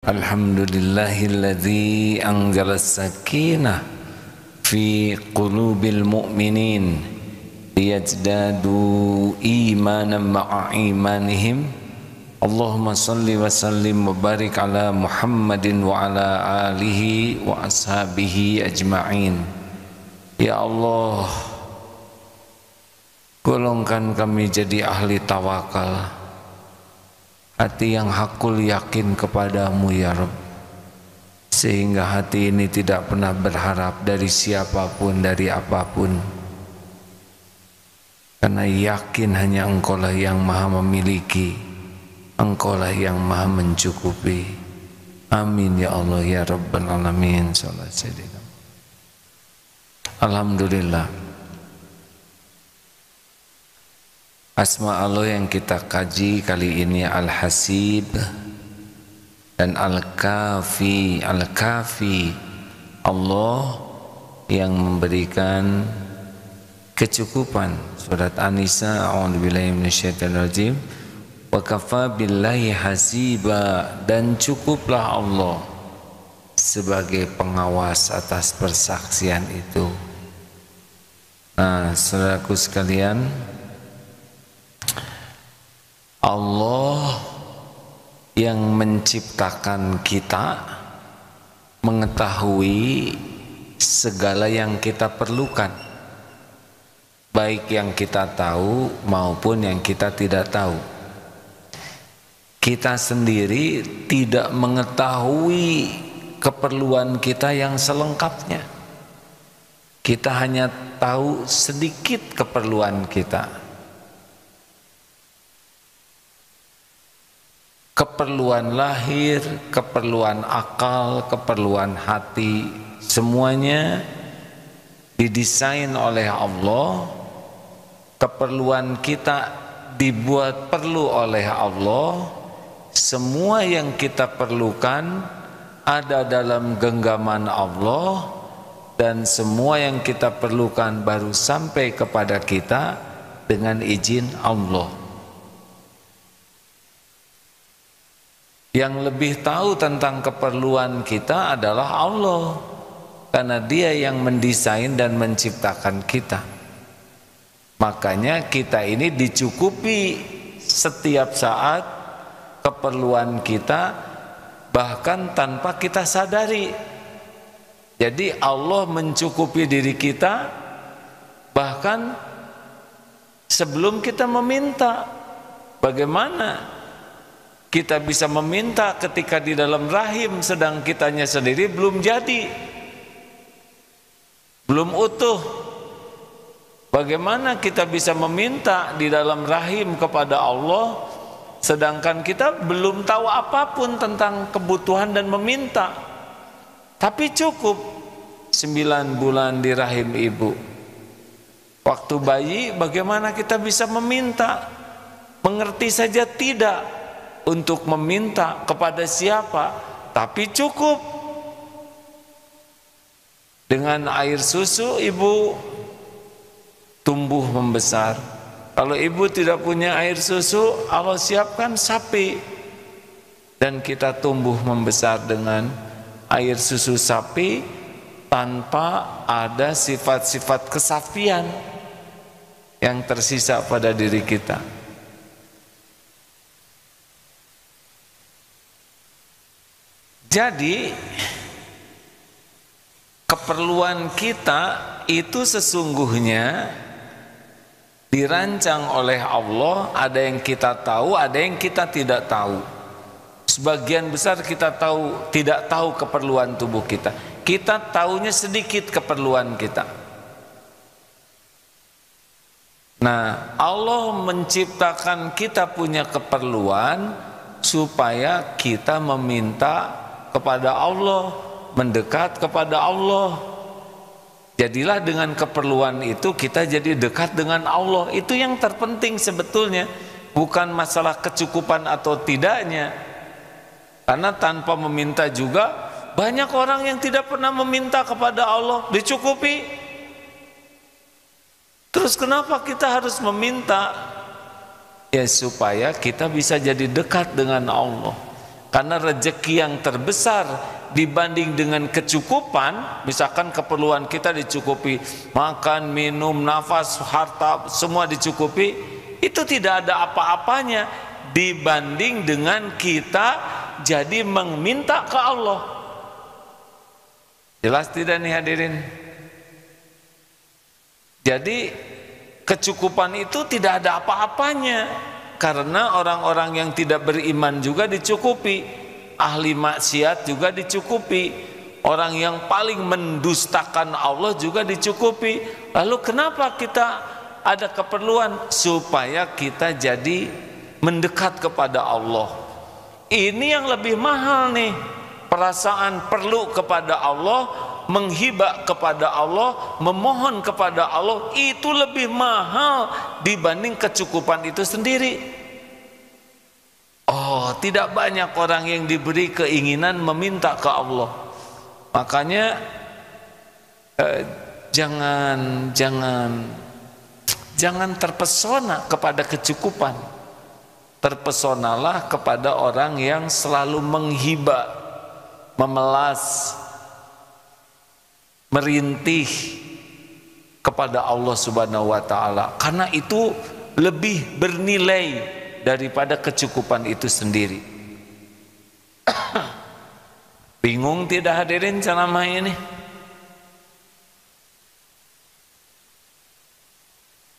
Alhamdulillahilladzi anzala as-sakinah fi qulubil mu'minin liyazdadu imanan ma'a imanihim. Allahumma salli wa sallim wa barik ala Muhammadin wa ala alihi wa ashabihi ajma'in. Ya Allah, golongkan kami jadi ahli tawakal, hati yang hakul yakin kepadamu ya Rabb, sehingga hati ini tidak pernah berharap dari siapapun, dari apapun, karena yakin hanya Engkau lah yang maha memiliki, Engkau lah yang maha mencukupi. Amin ya Allah ya Rabbal Alamin. Alhamdulillah, asma Allah yang kita kaji kali ini Al-Hasib dan Al-Kafi. Al-Kafi, Allah yang memberikan kecukupan. Surat An-Nisa, a'udzubillahi minasyaitonirrajim. Wa kafa billahi hasiba, dan cukuplah Allah sebagai pengawas atas persaksian itu. Nah, saudaraku sekalian, Allah yang menciptakan kita mengetahui segala yang kita perlukan, baik yang kita tahu maupun yang kita tidak tahu. Kita sendiri tidak mengetahui keperluan kita yang selengkapnya. Kita hanya tahu sedikit keperluan kita. Keperluan lahir, keperluan akal, keperluan hati, semuanya didesain oleh Allah. Keperluan kita dibuat perlu oleh Allah. Semua yang kita perlukan ada dalam genggaman Allah, dan semua yang kita perlukan baru sampai kepada kita dengan izin Allah. Yang lebih tahu tentang keperluan kita adalah Allah, karena Dia yang mendesain dan menciptakan kita. Makanya kita ini dicukupi setiap saat keperluan kita, bahkan tanpa kita sadari. Jadi Allah mencukupi diri kita bahkan sebelum kita meminta. Bagaimana kita bisa meminta ketika di dalam rahim sedang kitanya sendiri belum jadi, belum utuh? Bagaimana kita bisa meminta di dalam rahim kepada Allah sedangkan kita belum tahu apapun tentang kebutuhan dan meminta? Tapi cukup 9 bulan di rahim ibu. Waktu bayi bagaimana kita bisa meminta? Mengerti saja tidak untuk meminta kepada siapa, tapi cukup dengan air susu ibu tumbuh membesar. Kalau ibu tidak punya air susu, Allah siapkan sapi, dan kita tumbuh membesar dengan air susu sapi tanpa ada sifat-sifat kesapian yang tersisa pada diri kita. Jadi keperluan kita itu sesungguhnya dirancang oleh Allah. Ada yang kita tahu, ada yang kita tidak tahu. Sebagian besar kita tidak tahu keperluan tubuh kita. Kita tahunya sedikit keperluan kita. Nah, Allah menciptakan kita punya keperluan supaya kita meminta kepada Allah, mendekat kepada Allah. Jadilah dengan keperluan itu kita jadi dekat dengan Allah. Itu yang terpenting sebetulnya, bukan masalah kecukupan atau tidaknya. Karena tanpa meminta juga banyak orang yang tidak pernah meminta kepada Allah, dicukupi. Terus kenapa kita harus meminta? Ya supaya kita bisa jadi dekat dengan Allah. Karena rezeki yang terbesar dibanding dengan kecukupan, misalkan keperluan kita dicukupi, makan, minum, nafas, harta, semua dicukupi, itu tidak ada apa-apanya dibanding dengan kita jadi meminta ke Allah. Jelas tidak nih hadirin? Jadi kecukupan itu tidak ada apa-apanya, karena orang-orang yang tidak beriman juga dicukupi, ahli maksiat juga dicukupi, orang yang paling mendustakan Allah juga dicukupi. Lalu kenapa kita ada keperluan? Supaya kita jadi mendekat kepada Allah. Ini yang lebih mahal nih, perasaan perlu kepada Allah, menghibah kepada Allah, memohon kepada Allah, itu lebih mahal dibanding kecukupan itu sendiri. Oh, tidak banyak orang yang diberi keinginan meminta ke Allah. Makanya jangan terpesona kepada kecukupan. Terpesonalah kepada orang yang selalu menghibah, memelas, merintih kepada Allah Subhanahu wa taala, karena itu lebih bernilai daripada kecukupan itu sendiri. Bingung tidak hadirin ceramah ini?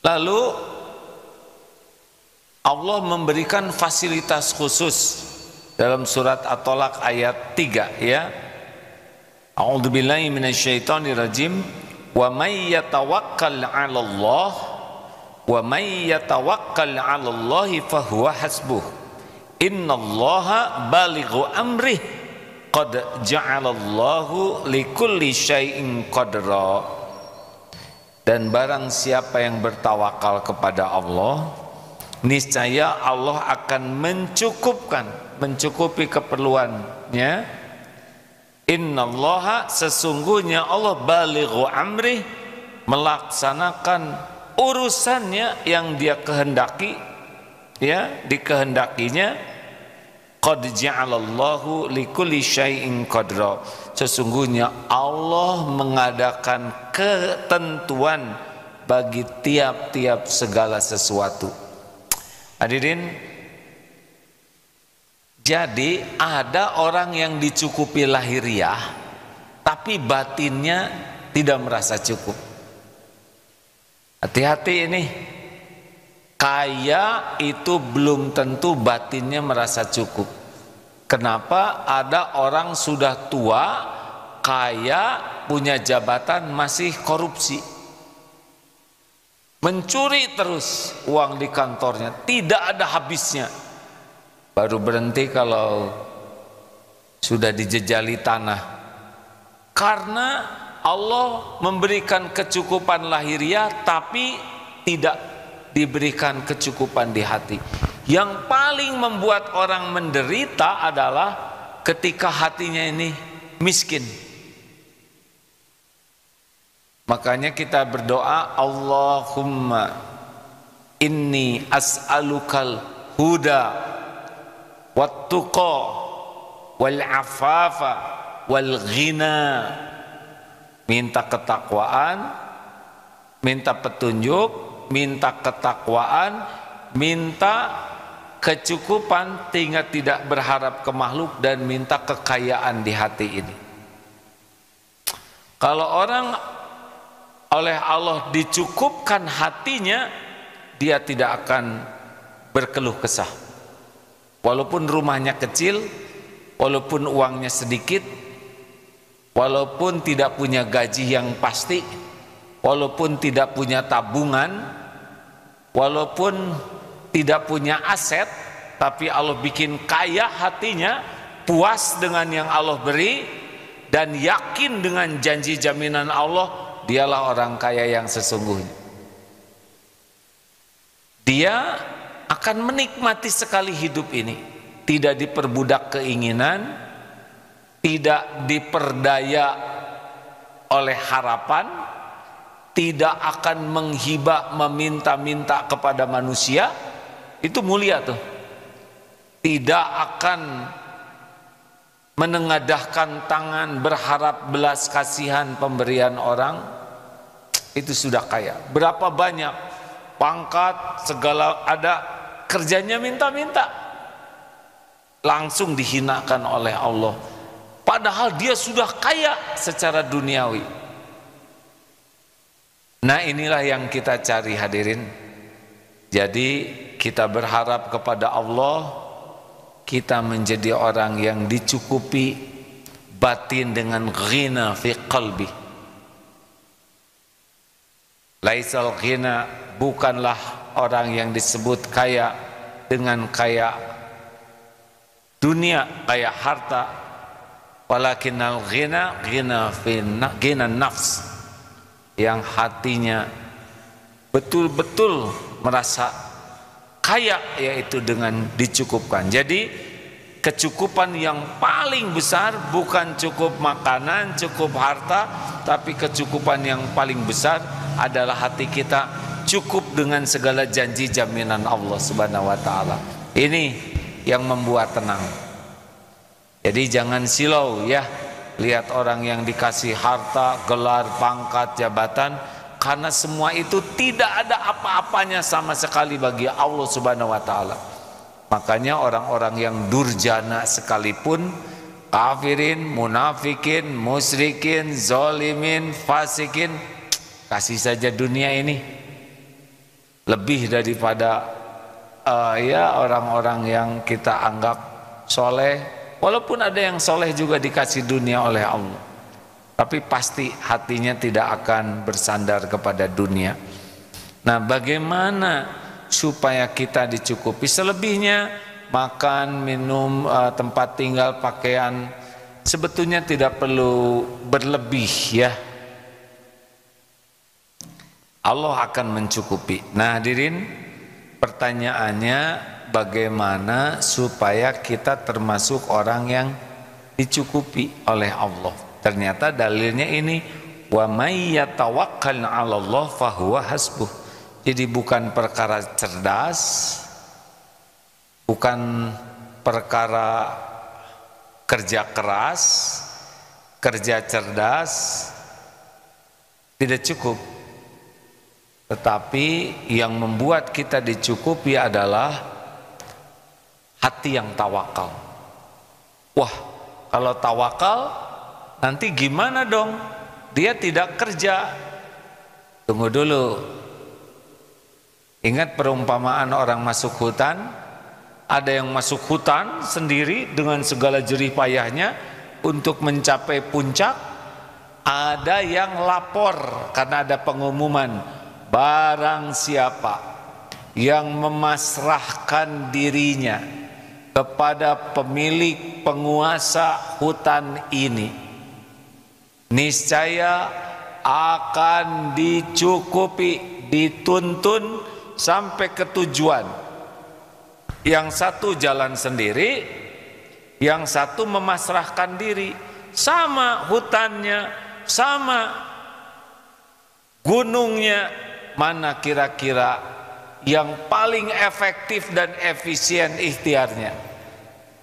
Lalu Allah memberikan fasilitas khusus dalam surat At-Tolak ayat 3 ya. A'udzubillahi minasyaitonirrajim. Wa may yatawakkal 'alallah wa may yatawakkal 'alallahi fahuwa hasbuh. Innallaha balighu amrih qad ja'alallahu likulli syai'in qadra. Dan barang siapa yang bertawakal kepada Allah, niscaya Allah akan mencukupi keperluannya. Innallaha, sesungguhnya Allah, balighu amrih, melaksanakan urusannya yang dia kehendaki, ya, dikehendakinya. Qad ja'alallahu likulli syai'in qadra. Sesungguhnya Allah mengadakan ketentuan bagi tiap-tiap segala sesuatu. Hadirin, jadi ada orang yang dicukupi lahiriah tapi batinnya tidak merasa cukup. Hati-hati ini. Kaya itu belum tentu batinnya merasa cukup. Kenapa? Ada orang sudah tua, kaya, punya jabatan, masih korupsi, mencuri terus uang di kantornya, tidak ada habisnya. Baru berhenti kalau sudah dijejali tanah. Karena Allah memberikan kecukupan lahiriah tapi tidak diberikan kecukupan di hati. Yang paling membuat orang menderita adalah ketika hatinya ini miskin. Makanya kita berdoa, Allahumma inni as'alukal huda wat tuqa wal afafa wal ghina. Minta ketakwaan, minta petunjuk, minta ketakwaan, minta kecukupan, tinggal tidak berharap ke makhluk, dan minta kekayaan di hati ini. Kalau orang oleh Allah dicukupkan hatinya, dia tidak akan berkeluh kesah. Walaupun rumahnya kecil, walaupun uangnya sedikit, walaupun tidak punya gaji yang pasti, walaupun tidak punya tabungan, walaupun tidak punya aset, tapi Allah bikin kaya hatinya, puas dengan yang Allah beri, dan yakin dengan janji jaminan Allah, dialah orang kaya yang sesungguhnya. Dia akan menikmati sekali hidup ini, tidak diperbudak keinginan, tidak diperdaya oleh harapan, tidak akan menghibah, meminta-minta kepada manusia. Itu mulia tuh. Tidak akan menengadahkan tangan berharap belas kasihan pemberian orang, itu sudah kaya. Berapa banyak pangkat segala ada, kerjanya minta-minta, langsung dihinakan oleh Allah, padahal dia sudah kaya secara duniawi. Nah, inilah yang kita cari hadirin. Jadi kita berharap kepada Allah, kita menjadi orang yang dicukupi batin dengan ghina fi qalbi. Laisal ghina, bukanlah orang yang disebut kaya dengan kaya dunia, kaya harta, walakinnal ghina ghina nafs, yang hatinya betul-betul merasa kaya, yaitu dengan dicukupkan. Jadi kecukupan yang paling besar bukan cukup makanan, cukup harta, tapi kecukupan yang paling besar adalah hati kita cukup dengan segala janji jaminan Allah Subhanahu wa taala. Ini yang membuat tenang. Jadi jangan silau ya, lihat orang yang dikasih harta, gelar, pangkat, jabatan, karena semua itu tidak ada apa-apanya sama sekali bagi Allah Subhanahu wa taala. Makanya orang-orang yang durjana sekalipun, kafirin, munafikin, musyrikin, zalimin, fasikin, kasih saja dunia ini lebih daripada ya orang-orang yang kita anggap soleh. Walaupun ada yang soleh juga dikasih dunia oleh Allah, tapi pasti hatinya tidak akan bersandar kepada dunia. Nah, bagaimana supaya kita dicukupi? Selebihnya makan, minum, tempat tinggal, pakaian, sebetulnya tidak perlu berlebih ya. Allah akan mencukupi. Nah, hadirin, pertanyaannya bagaimana supaya kita termasuk orang yang dicukupi oleh Allah? Ternyata dalilnya ini, wa may yatawakkal 'alallah fahuwa hasbuh. Jadi bukan perkara cerdas, bukan perkara kerja keras, kerja cerdas, tidak cukup. Tetapi yang membuat kita dicukupi adalah hati yang tawakal. Wah, kalau tawakal nanti gimana dong? Dia tidak kerja. Tunggu dulu. Ingat perumpamaan orang masuk hutan? Ada yang masuk hutan sendiri dengan segala jerih payahnya untuk mencapai puncak. Ada yang lapor karena ada pengumuman, barang siapa yang memasrahkan dirinya kepada pemilik penguasa hutan ini, niscaya akan dicukupi, dituntun sampai ke tujuan. Yang satu jalan sendiri, yang satu memasrahkan diri. Sama hutannya, sama gunungnya, mana kira-kira yang paling efektif dan efisien ikhtiarnya?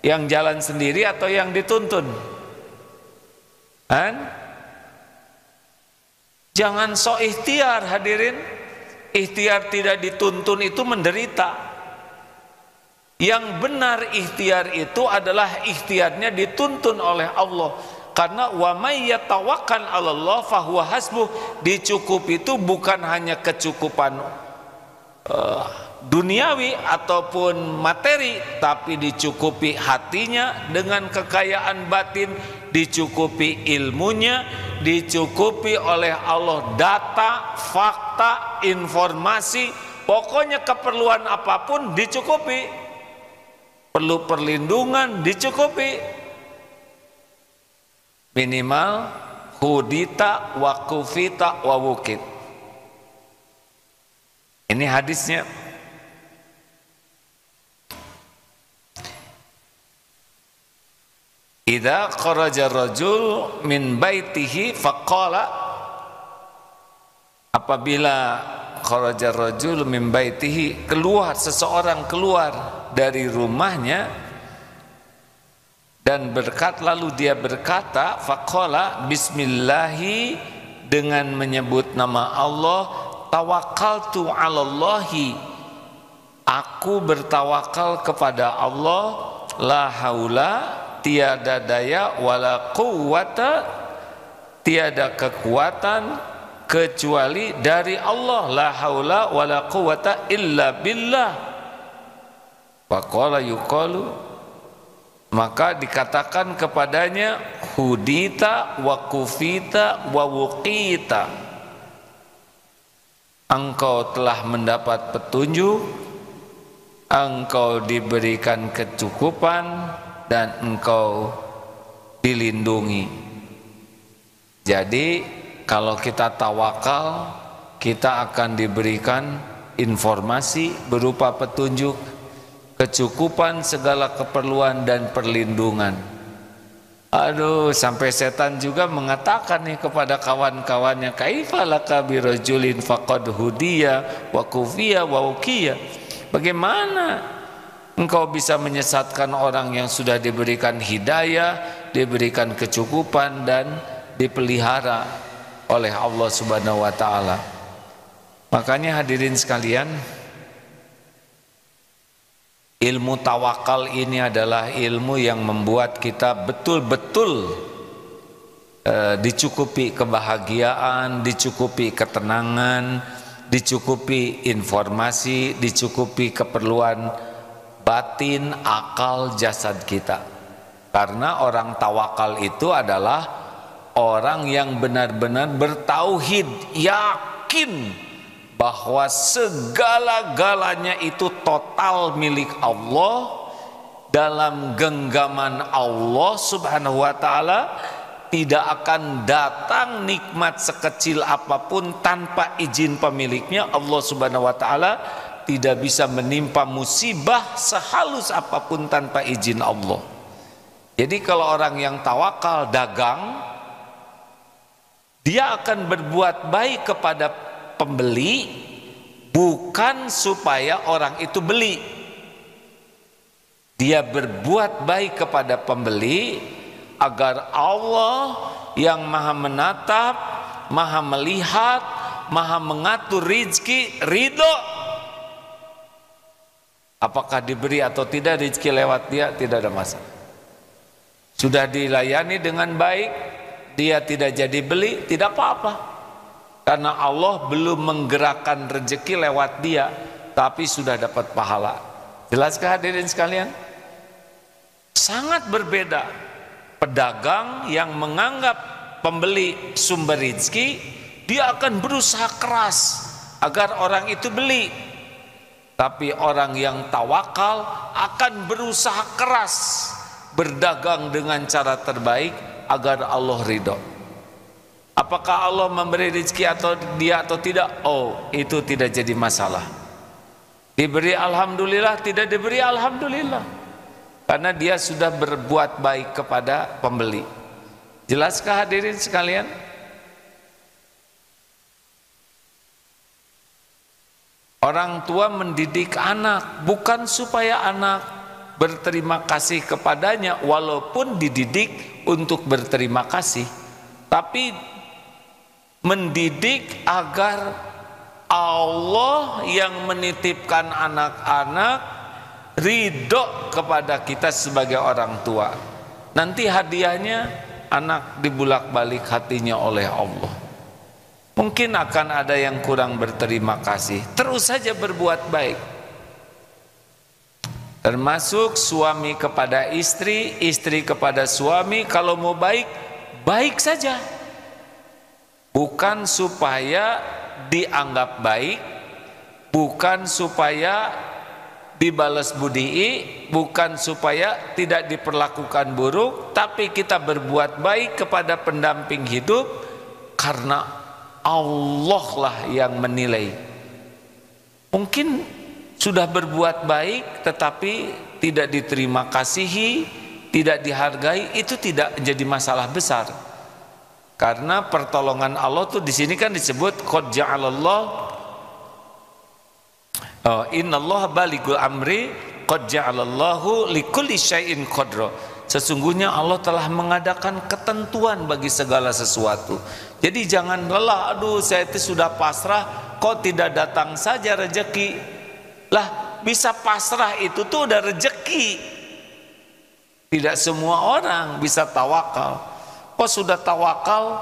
Yang jalan sendiri atau yang dituntun? Kan? Jangan sok ikhtiar hadirin. Ikhtiar tidak dituntun itu menderita. Yang benar ikhtiar itu adalah ikhtiarnya dituntun oleh Allah. Karena wa may yatawakkal 'alallah fahuwa hasbuh. Dicukupi itu bukan hanya kecukupan duniawi ataupun materi, tapi dicukupi hatinya dengan kekayaan batin, dicukupi ilmunya, dicukupi oleh Allah data, fakta, informasi, pokoknya keperluan apapun dicukupi. Perlu perlindungan dicukupi. Minimal hudita wa kufita wa wukit. Ini hadisnya. Idza kharaja rajul min baitihi faqala, apabila kharaja rajul min baitihi, keluar seseorang keluar dari rumahnya dan berkat, lalu dia berkata faqala bismillahi, dengan menyebut nama Allah, tawakkaltu 'alallahi, aku bertawakal kepada Allah, la haula, tiada daya, wala quwwata, tiada kekuatan kecuali dari Allah, la haula wala quwwata illa billah. Faqala yuqalu, maka dikatakan kepadanya, hudita wa kufita wa wuqita, engkau telah mendapat petunjuk, engkau diberikan kecukupan, dan engkau dilindungi. Jadi kalau kita tawakal, kita akan diberikan informasi berupa petunjuk, kecukupan segala keperluan dan perlindungan. Aduh, sampai setan juga mengatakan nih kepada kawan-kawannya, kaifa laka birajulin faqad hudiya wa kufiya wa ukiya, bagaimana engkau bisa menyesatkan orang yang sudah diberikan hidayah, diberikan kecukupan, dan dipelihara oleh Allah Subhanahu wa ta'ala. Makanya hadirin sekalian, ilmu tawakal ini adalah ilmu yang membuat kita betul-betul dicukupi kebahagiaan, dicukupi ketenangan, dicukupi informasi, dicukupi keperluan batin, akal, jasad kita. Karena orang tawakal itu adalah orang yang benar-benar bertauhid, yakin bahwa segala-galanya itu total milik Allah, dalam genggaman Allah Subhanahu wa ta'ala. Tidak akan datang nikmat sekecil apapun tanpa izin pemiliknya. Allah Subhanahu wa ta'ala tidak bisa menimpa musibah sehalus apapun tanpa izin Allah. Jadi kalau orang yang tawakal dagang, dia akan berbuat baik kepada pembeli, bukan supaya orang itu beli. Dia berbuat baik kepada pembeli agar Allah yang maha menatap, maha melihat, maha mengatur rizki, ridho. Apakah diberi atau tidak rizki lewat dia, tidak ada masalah. Sudah dilayani dengan baik, dia tidak jadi beli, tidak apa-apa. Karena Allah belum menggerakkan rezeki lewat dia, tapi sudah dapat pahala. Jelaskah hadirin sekalian? Sangat berbeda. Pedagang yang menganggap pembeli sumber rezeki, dia akan berusaha keras agar orang itu beli. Tapi orang yang tawakal akan berusaha keras berdagang dengan cara terbaik agar Allah ridho. Apakah Allah memberi rezeki atau dia atau tidak? Oh, itu tidak jadi masalah. Diberi alhamdulillah, tidak diberi alhamdulillah, karena dia sudah berbuat baik kepada pembeli. Jelaskah hadirin sekalian? Orang tua mendidik anak bukan supaya anak berterima kasih kepadanya, walaupun dididik untuk berterima kasih, tapi mendidik agar Allah yang menitipkan anak-anak ridho kepada kita sebagai orang tua. Nanti hadiahnya anak dibulak-balik hatinya oleh Allah. Mungkin akan ada yang kurang berterima kasih, terus saja berbuat baik. Termasuk suami kepada istri, istri kepada suami. Kalau mau baik, baik saja. Bukan supaya dianggap baik, bukan supaya dibalas budi, bukan supaya tidak diperlakukan buruk, tapi kita berbuat baik kepada pendamping hidup karena Allah lah yang menilai. Mungkin sudah berbuat baik tetapi tidak diterima kasihi, tidak dihargai, itu tidak menjadi masalah besar. Karena pertolongan Allah tuh di sini kan disebut qad ja'alallah, innallaha balighul amri qad ja'alallahu likulli syai'in qadra. Sesungguhnya Allah telah mengadakan ketentuan bagi segala sesuatu. Jadi jangan lelah, aduh saya itu sudah pasrah, kok tidak datang saja rezeki. Lah, bisa pasrah itu tuh udah rezeki. Tidak semua orang bisa tawakal. Kok sudah tawakal,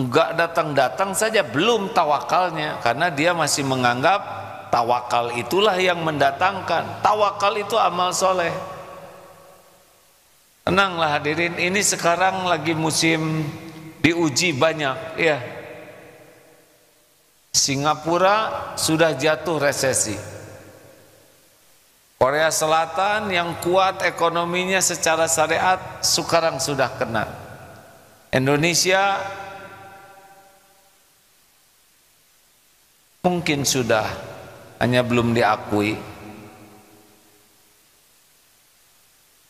enggak datang-datang saja, belum tawakalnya. Karena dia masih menganggap tawakal itulah yang mendatangkan. Tawakal itu amal soleh. Tenanglah hadirin, ini sekarang lagi musim diuji banyak, ya. Singapura sudah jatuh resesi. Korea Selatan yang kuat ekonominya secara syariat sekarang sudah kena. Indonesia mungkin sudah, hanya belum diakui.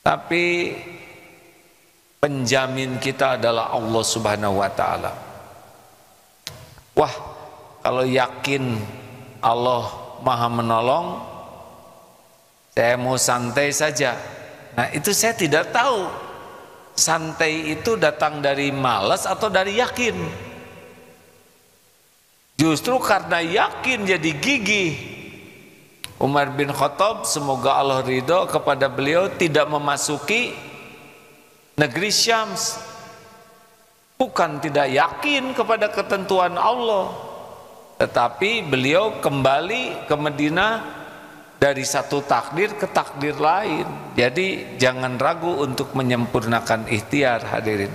Tapi penjamin kita adalah Allah Subhanahu wa ta'ala. Wah, kalau yakin Allah Maha menolong, saya mau santai saja. Nah, itu saya tidak tahu. Santai itu datang dari malas atau dari yakin. Justru karena yakin jadi gigih. Umar bin Khattab, semoga Allah ridho kepada beliau, tidak memasuki negeri Syams. Bukan tidak yakin kepada ketentuan Allah, tetapi beliau kembali ke Madinah dari satu takdir ke takdir lain. Jadi jangan ragu untuk menyempurnakan ikhtiar, hadirin.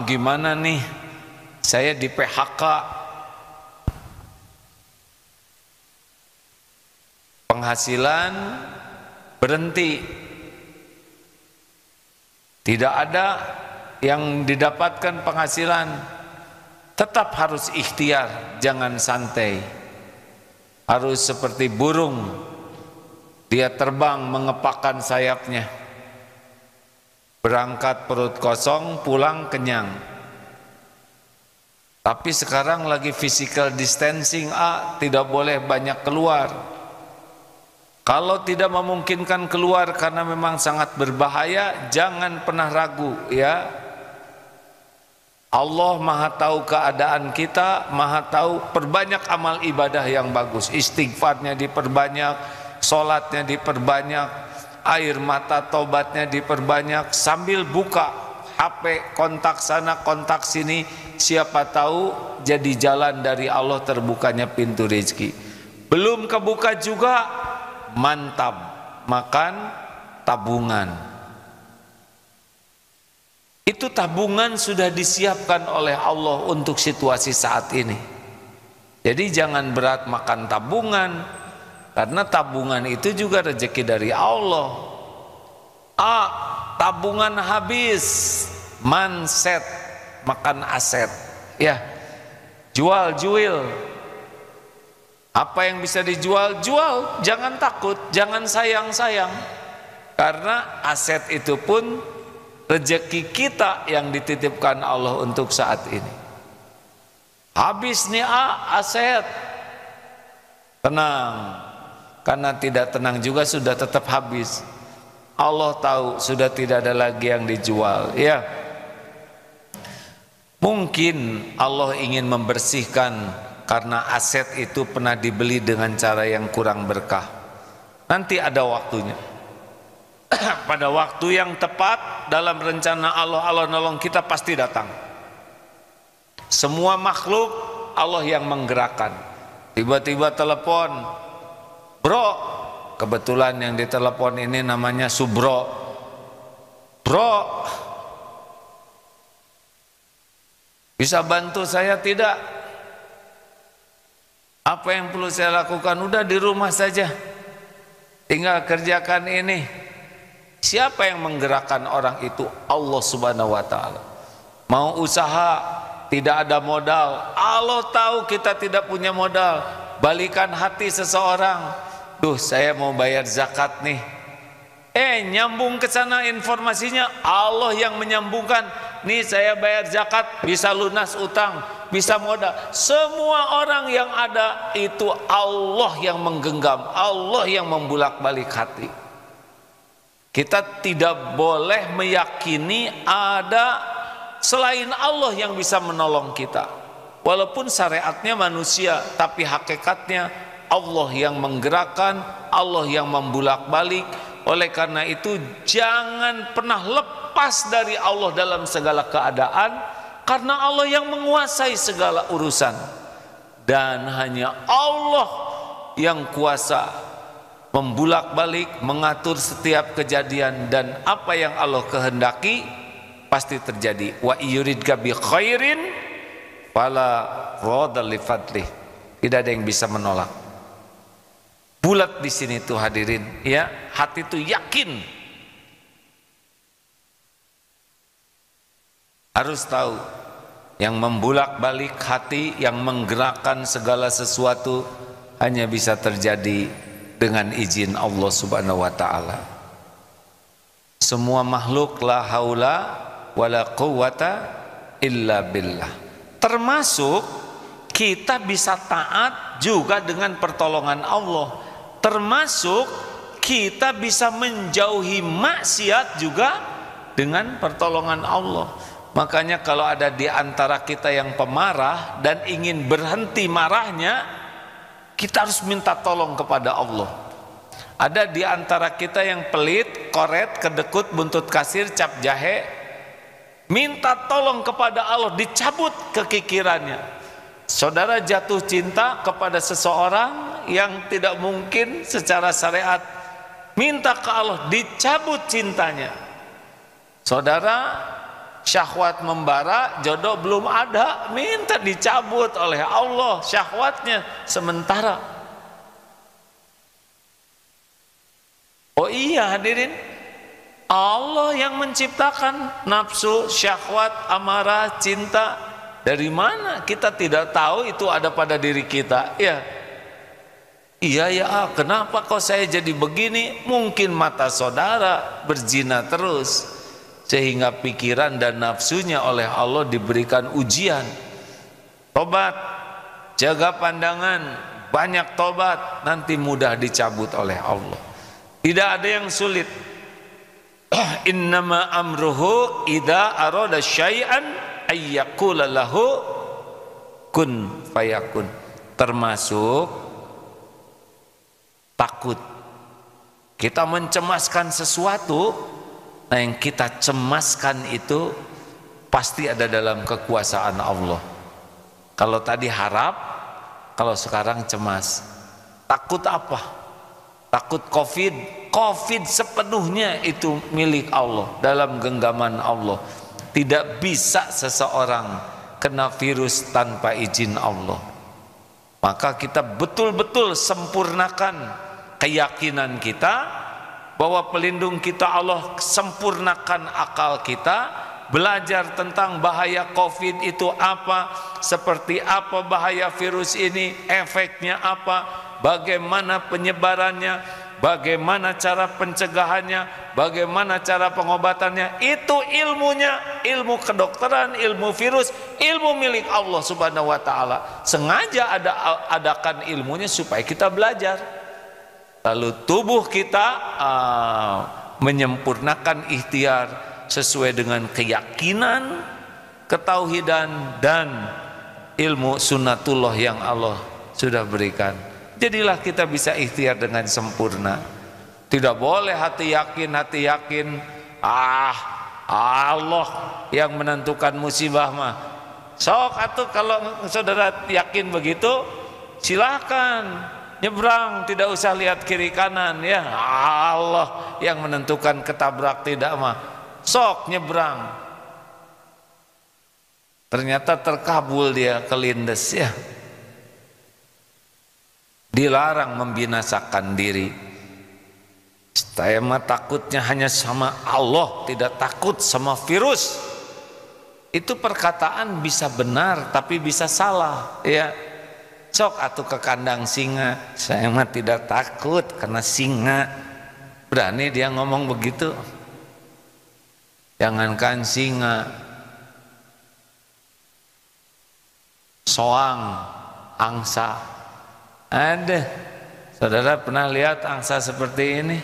Gimana nih, saya di PHK, penghasilan berhenti, tidak ada yang didapatkan penghasilan. Tetap harus ikhtiar, jangan santai. Harus seperti burung, dia terbang mengepakkan sayapnya. Berangkat perut kosong, pulang kenyang. Tapi sekarang lagi physical distancing, tidak boleh banyak keluar. Kalau tidak memungkinkan keluar karena memang sangat berbahaya, jangan pernah ragu, ya. Allah Maha tahu keadaan kita, Maha tahu. Perbanyak amal ibadah yang bagus, istighfarnya diperbanyak, sholatnya diperbanyak, air mata tobatnya diperbanyak, sambil buka HP, kontak sana kontak sini, siapa tahu jadi jalan dari Allah terbukanya pintu rezeki. Belum kebuka juga, mantap, makan tabungan. Itu tabungan sudah disiapkan oleh Allah untuk situasi saat ini. Jadi jangan berat makan tabungan, karena tabungan itu juga rezeki dari Allah. Tabungan habis, manset, makan aset, ya. Jual. Apa yang bisa dijual, jual. Jangan takut, jangan sayang-sayang, karena aset itu pun rezeki kita yang dititipkan Allah untuk saat ini. Habis nih aset, tenang, karena tidak tenang juga sudah tetap habis. Allah tahu sudah tidak ada lagi yang dijual, ya. Mungkin Allah ingin membersihkan karena aset itu pernah dibeli dengan cara yang kurang berkah. Nanti ada waktunya. Pada waktu yang tepat dalam rencana Allah nolong kita pasti datang. Semua makhluk Allah yang menggerakkan. Tiba-tiba telepon, bro, kebetulan yang ditelepon ini namanya Subro. Bro, bisa bantu saya tidak? Apa yang perlu saya lakukan? Udah di rumah saja, tinggal kerjakan ini. Siapa yang menggerakkan orang itu? Allah Subhanahu wa ta'ala. Mau usaha, tidak ada modal, Allah tahu kita tidak punya modal. Balikan hati seseorang, duh saya mau bayar zakat nih, nyambung ke sana informasinya, Allah yang menyambungkan. Nih saya bayar zakat, bisa lunas utang, bisa modal. Semua orang yang ada itu Allah yang menggenggam, Allah yang membulak-balik hati. Kita tidak boleh meyakini ada selain Allah yang bisa menolong kita. Walaupun syariatnya manusia, tapi hakikatnya Allah yang menggerakkan, Allah yang membulak-balik. Oleh karena itu jangan pernah lepas dari Allah dalam segala keadaan, karena Allah yang menguasai segala urusan. Dan hanya Allah yang kuasa membulak-balik, mengatur setiap kejadian, dan apa yang Allah kehendaki pasti terjadi. Wa yuridka bi khairin fala radha li fadlih. Tidak ada yang bisa menolak. Bulat di sini tuh hadirin, ya, hati itu yakin. Harus tahu yang membulak-balik hati, yang menggerakkan segala sesuatu hanya bisa terjadi dengan izin Allah Subhanahu wa taala. Semua makhluk la haula wala quwata illa billah. Termasuk kita bisa taat juga dengan pertolongan Allah. Termasuk kita bisa menjauhi maksiat juga dengan pertolongan Allah. Makanya kalau ada di antara kita yang pemarah dan ingin berhenti marahnya, kita harus minta tolong kepada Allah. Ada di antara kita yang pelit, koret, kedekut, buntut kasir, cap jahe, minta tolong kepada Allah, dicabut kekikirannya. Saudara jatuh cinta kepada seseorang yang tidak mungkin secara syariat, minta ke Allah, dicabut cintanya. Saudara syahwat membara, jodoh belum ada, minta dicabut oleh Allah syahwatnya sementara. Oh iya hadirin, Allah yang menciptakan nafsu, syahwat, amarah, cinta. Dari mana kita tidak tahu itu ada pada diri kita? Ya, iya ya, kenapa kok saya jadi begini? Mungkin mata saudara berzina terus, sehingga pikiran dan nafsunya oleh Allah diberikan ujian. Tobat, jaga pandangan, banyak tobat, nanti mudah dicabut oleh Allah. Tidak ada yang sulit. Innama amruhu idza arada syai'an ayyaqula lahu kun fayakun. Termasuk takut. Kita mencemaskan sesuatu, nah yang kita cemaskan itu pasti ada dalam kekuasaan Allah. Kalau tadi harap, kalau sekarang cemas. Takut apa? Takut COVID. COVID sepenuhnya itu milik Allah, dalam genggaman Allah. Tidak bisa seseorang kena virus tanpa izin Allah. Maka kita betul-betul sempurnakan keyakinan kita bahwa pelindung kita Allah, sempurnakan akal kita, belajar tentang bahaya COVID itu apa, seperti apa bahaya virus ini, efeknya apa, bagaimana penyebarannya, bagaimana cara pencegahannya, bagaimana cara pengobatannya. Itu ilmunya, ilmu kedokteran, ilmu virus, ilmu milik Allah Subhanahu wa taala. Sengaja adakan ilmunya supaya kita belajar. Lalu tubuh kita menyempurnakan ikhtiar sesuai dengan keyakinan, ketauhidan, dan ilmu sunnatullah yang Allah sudah berikan. Jadilah kita bisa ikhtiar dengan sempurna. Tidak boleh hati yakin Allah yang menentukan musibah mah. Sok atuh kalau saudara yakin begitu, silahkan nyebrang, tidak usah lihat kiri kanan ya. Allah yang menentukan ketabrak tidak mah. Sok nyebrang. Ternyata terkabul dia kelindes ya. Dilarang membinasakan diri. Saya mah takutnya hanya sama Allah, tidak takut sama virus. Itu perkataan bisa benar tapi bisa salah ya. Sok atuh ke kandang singa, saya mah tidak takut karena singa. Berani dia ngomong begitu. Jangankan singa, soang, angsa. Ada. Saudara pernah lihat angsa seperti ini?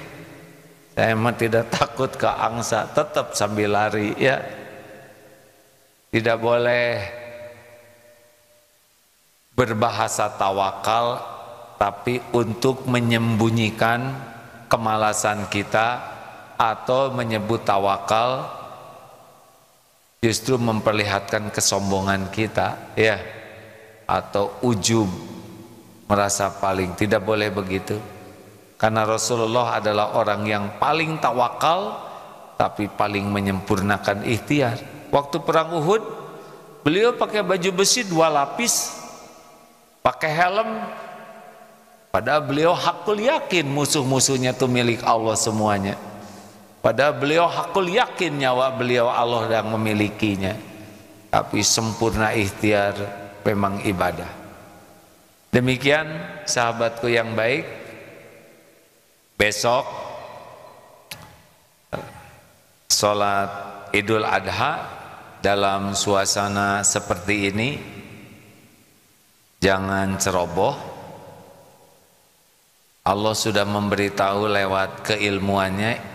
Saya mah tidak takut ke angsa, tetap sambil lari ya. Tidak boleh berbahasa tawakal, tapi untuk menyembunyikan kemalasan kita, atau menyebut tawakal justru memperlihatkan kesombongan kita ya, atau ujub, merasa paling. Tidak boleh begitu, karena Rasulullah adalah orang yang paling tawakal tapi paling menyempurnakan ikhtiar. Waktu perang Uhud, beliau pakai baju besi 2 lapis, pakai helm, padahal beliau hakul yakin musuh-musuhnya itu milik Allah semuanya. Padahal beliau hakul yakin nyawa beliau Allah yang memilikinya. Tapi sempurna ikhtiar memang ibadah. Demikian sahabatku yang baik, besok sholat Idul Adha dalam suasana seperti ini, jangan ceroboh. Allah sudah memberitahu lewat keilmuannya.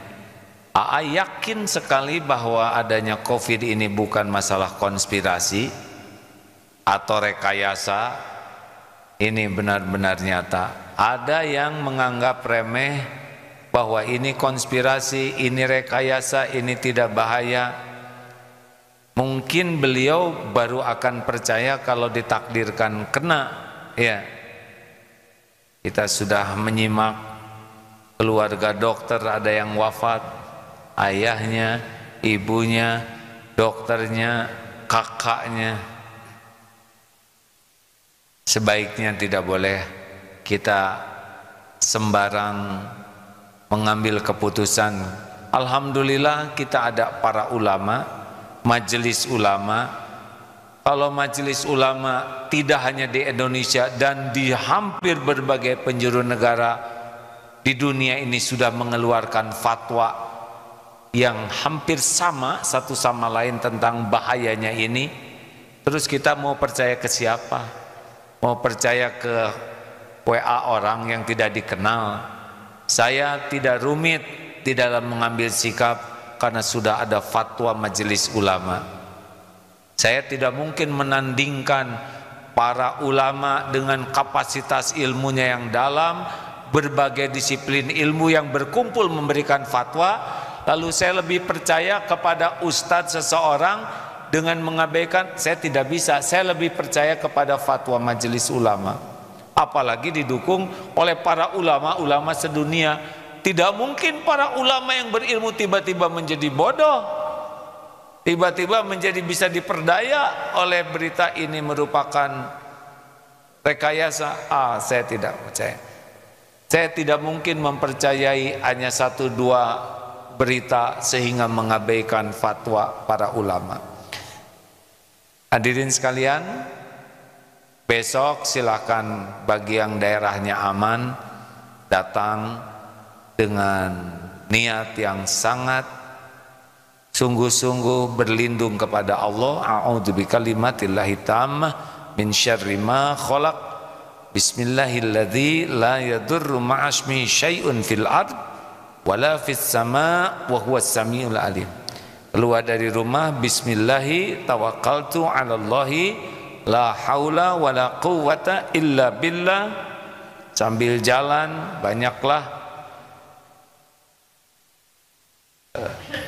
Aa yakin sekali bahwa adanya COVID ini bukan masalah konspirasi atau rekayasa. Ini benar-benar nyata. Ada yang menganggap remeh bahwa ini konspirasi, ini rekayasa, ini tidak bahaya. Mungkin beliau baru akan percaya kalau ditakdirkan kena ya. Kita sudah menyimak keluarga dokter, ada yang wafat, ayahnya, ibunya, dokternya, kakaknya. Sebaiknya tidak boleh kita sembarang mengambil keputusan. Alhamdulillah kita ada para ulama, majelis ulama. Kalau majelis ulama tidak hanya di Indonesia dan di hampir berbagai penjuru negara di dunia ini sudah mengeluarkan fatwa yang hampir sama satu sama lain tentang bahayanya ini. Terus kita mau percaya ke siapa? Mau percaya ke WA orang yang tidak dikenal? Saya tidak rumit di dalam mengambil sikap karena sudah ada fatwa majelis ulama. Saya tidak mungkin menandingkan para ulama dengan kapasitas ilmunya yang dalam, berbagai disiplin ilmu yang berkumpul memberikan fatwa, lalu saya lebih percaya kepada ustadz seseorang dengan mengabaikan. Saya tidak bisa, saya lebih percaya kepada fatwa majelis ulama, apalagi didukung oleh para ulama-ulama sedunia. Tidak mungkin para ulama yang berilmu tiba-tiba menjadi bodoh, tiba-tiba menjadi bisa diperdaya oleh berita ini merupakan rekayasa. Saya tidak percaya. Saya tidak mungkin mempercayai hanya 1-2 berita sehingga mengabaikan fatwa para ulama. Hadirin sekalian, besok silakan bagi yang daerahnya aman datang dengan niat yang sangat sungguh-sungguh berlindung kepada Allah. A'udzu bikalimatillahi tammah min syarri ma khalaq. Bismillahilladzi la yadurru ma'asmi syai'un fil ard wala fis sama' wa huwas samiul alim. Keluar dari rumah, bismillahi tawakkaltu 'alallahi la haula wala quwwata illa billah. Sambil jalan banyaklah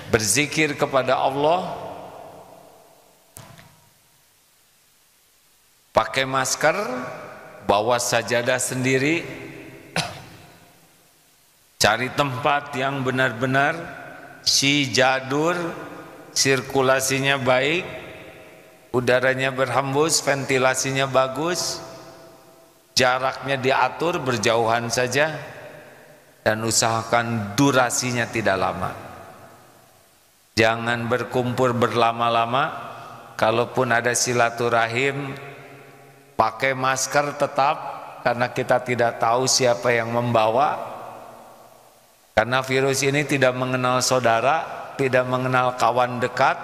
berzikir kepada Allah, pakai masker, bawa sajadah sendiri, cari tempat yang benar-benar sijadur, sirkulasinya baik, udaranya berhembus, ventilasinya bagus, jaraknya diatur berjauhan saja, dan usahakan durasinya tidak lama. Jangan berkumpul berlama-lama. Kalaupun ada silaturahim, pakai masker tetap, karena kita tidak tahu siapa yang membawa. Karena virus ini tidak mengenal saudara, tidak mengenal kawan dekat.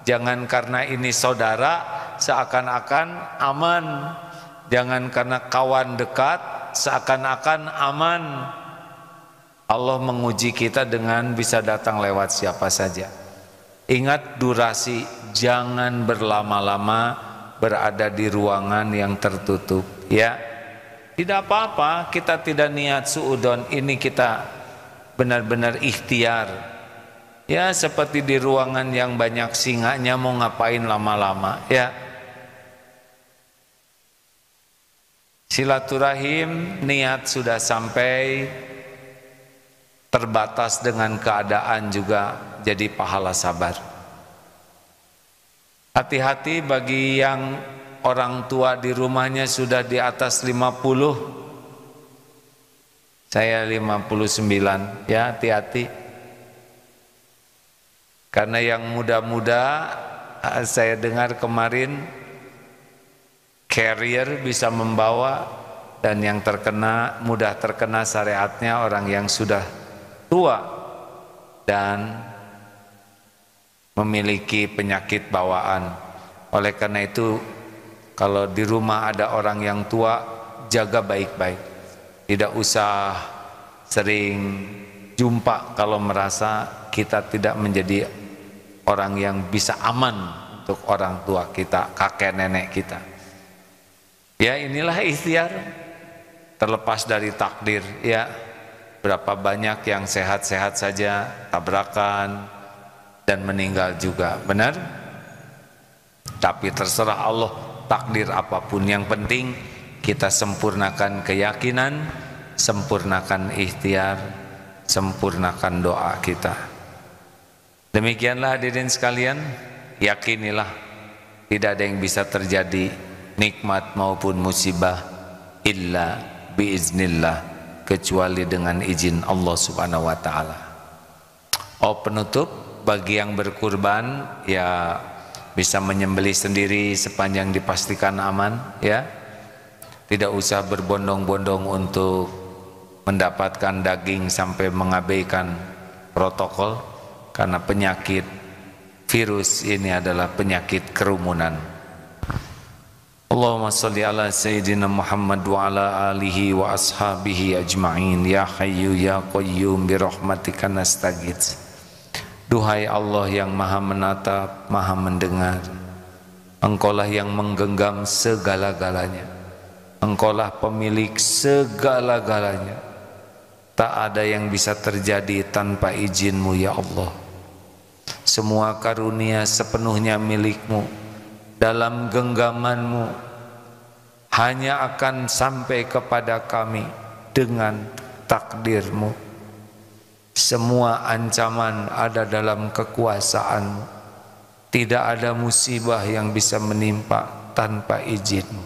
Jangan karena ini saudara seakan-akan aman, jangan karena kawan dekat seakan-akan aman. Allah menguji kita dengan bisa datang lewat siapa saja. Ingat durasi, jangan berlama-lama berada di ruangan yang tertutup, ya. Tidak apa-apa, kita tidak niat suudon, ini kita benar-benar ikhtiar. Ya, seperti di ruangan yang banyak singanya, mau ngapain lama-lama, ya. Silaturahim, niat sudah sampai, terbatas dengan keadaan juga jadi pahala sabar. Hati-hati bagi yang orang tua di rumahnya sudah di atas 50. Saya 59, ya, hati-hati. Karena yang muda-muda, saya dengar kemarin carrier bisa membawa, dan yang terkena, mudah terkena syariatnya orang yang sudah tua dan memiliki penyakit bawaan. Oleh karena itu, kalau di rumah ada orang yang tua, jaga baik-baik. Tidak usah sering jumpa kalau merasa kita tidak menjadi orang yang bisa aman untuk orang tua kita, kakek nenek kita. Ya, inilah ikhtiar, terlepas dari takdir, ya. Berapa banyak yang sehat-sehat saja, tabrakan dan meninggal juga, benar? Tapi terserah Allah, takdir apapun. Yang penting kita sempurnakan keyakinan, sempurnakan ikhtiar, sempurnakan doa kita. Demikianlah hadirin sekalian, yakinilah tidak ada yang bisa terjadi, nikmat maupun musibah, illa biiznillah, kecuali dengan izin Allah Subhanahu wa ta'ala. Oh, penutup, bagi yang berkurban, ya bisa menyembelih sendiri sepanjang dipastikan aman, ya. Tidak usah berbondong-bondong untuk mendapatkan daging sampai mengabaikan protokol, karena penyakit virus ini adalah penyakit kerumunan. Allahumma sholli ala sayyidina Muhammad wa ala alihi wa ashabihi ajma'in. Ya Hayyu ya Qayyum bi rahmatika nastaghits. Duhai Allah yang maha menatap, maha mendengar, Engkaulah yang menggenggam segala-galanya, Engkaulah pemilik segala-galanya. Tak ada yang bisa terjadi tanpa izin-Mu ya Allah. Semua karunia sepenuhnya milik-Mu. Dalam genggaman-Mu hanya akan sampai kepada kami dengan takdir-Mu. Semua ancaman ada dalam kekuasaan-Mu. Tidak ada musibah yang bisa menimpa tanpa izin-Mu.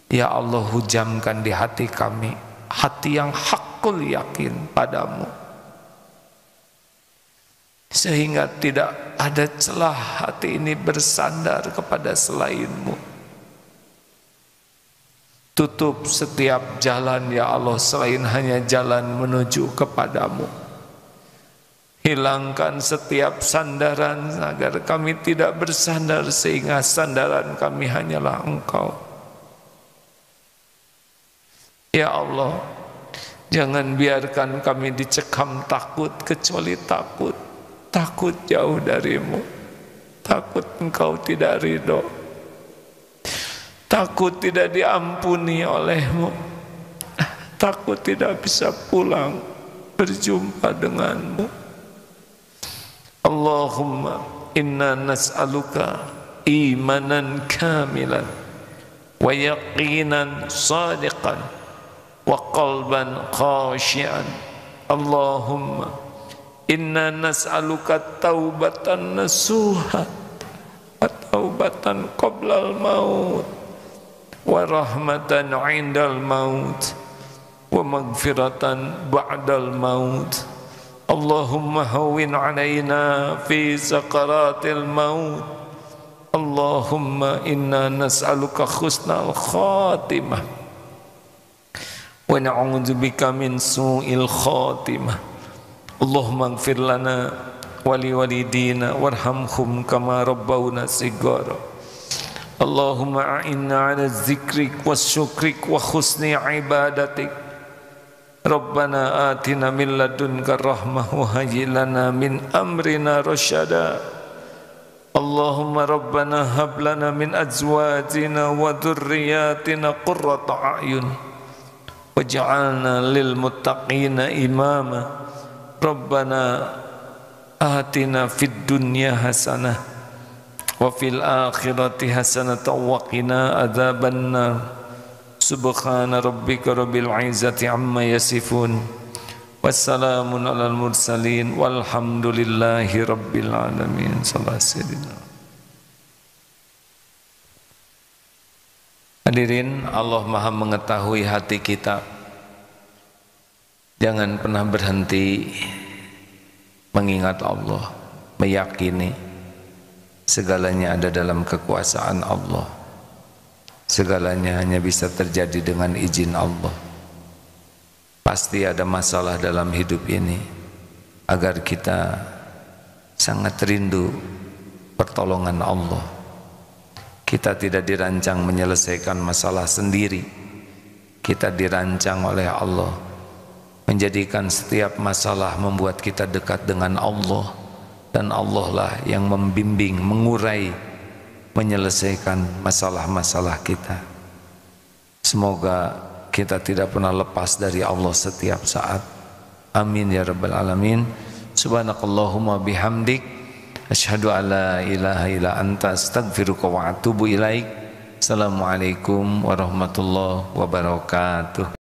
Ya Allah, hujamkan di hati kami hati yang hakul yakin padamu, sehingga tidak ada celah hati ini bersandar kepada selain-Mu. Tutup setiap jalan ya Allah selain hanya jalan menuju kepadamu. Hilangkan setiap sandaran agar kami tidak bersandar, sehingga sandaran kami hanyalah Engkau. Ya Allah, jangan biarkan kami dicekam takut, kecuali takut. Takut jauh darimu, takut Engkau tidak ridho, takut tidak diampuni oleh-Mu, takut tidak bisa pulang berjumpa denganmu. Allahumma inna nas'aluka imanan kamilan wa yaqinan sadiqan wa qalban khashian. Allahumma inna nas'aluka taubatan nasuha wa taubatan qablal maut wa rahmatan 'indal maut wa maghfiratan ba'dal maut. Allahumma hawwin 'alaina fi sakaratil maut. Allahumma inna nas'aluka husnal khatimah wa na'udzubika min su'il khatimah. Allahumma ighfir lana wa liwalidina warhamhum kama rabbawna shighara. Allahumma a'inna 'ala dzikrik wa syukrik wa husni ibadatik. Rabbana atina min ladunka rahmah wa hayyi lana min amrina rasyada. Allahumma rabbana hab lana min azwajina wa dhurriyyatina qurrata a'yun waj'alna lil muttaqina imama. Rabbana atina fid dunya hasanah wa fil akhirati hasanah wa qina adzabannar. Subhana rabbika rabbil izzati amma yasifun, wassalamun alal mursalin, walhamdulillahi rabbil alamin. Hadirin, Allah Maha mengetahui hati kita. Jangan pernah berhenti mengingat Allah, meyakini segalanya ada dalam kekuasaan Allah. Segalanya hanya bisa terjadi dengan izin Allah. Pasti ada masalah dalam hidup ini, agar kita sangat rindu pertolongan Allah. Kita tidak dirancang menyelesaikan masalah sendiri. Kita dirancang oleh Allah menjadikan setiap masalah membuat kita dekat dengan Allah, dan Allah lah yang membimbing, mengurai, menyelesaikan masalah-masalah kita. Semoga kita tidak pernah lepas dari Allah setiap saat. Amin ya rabbal alamin. Subhanakallahumma bihamdik, asyhadu an la ilaha illa anta, astaghfiruka wa atubu ilaik. Assalamualaikum warahmatullahi wabarakatuh.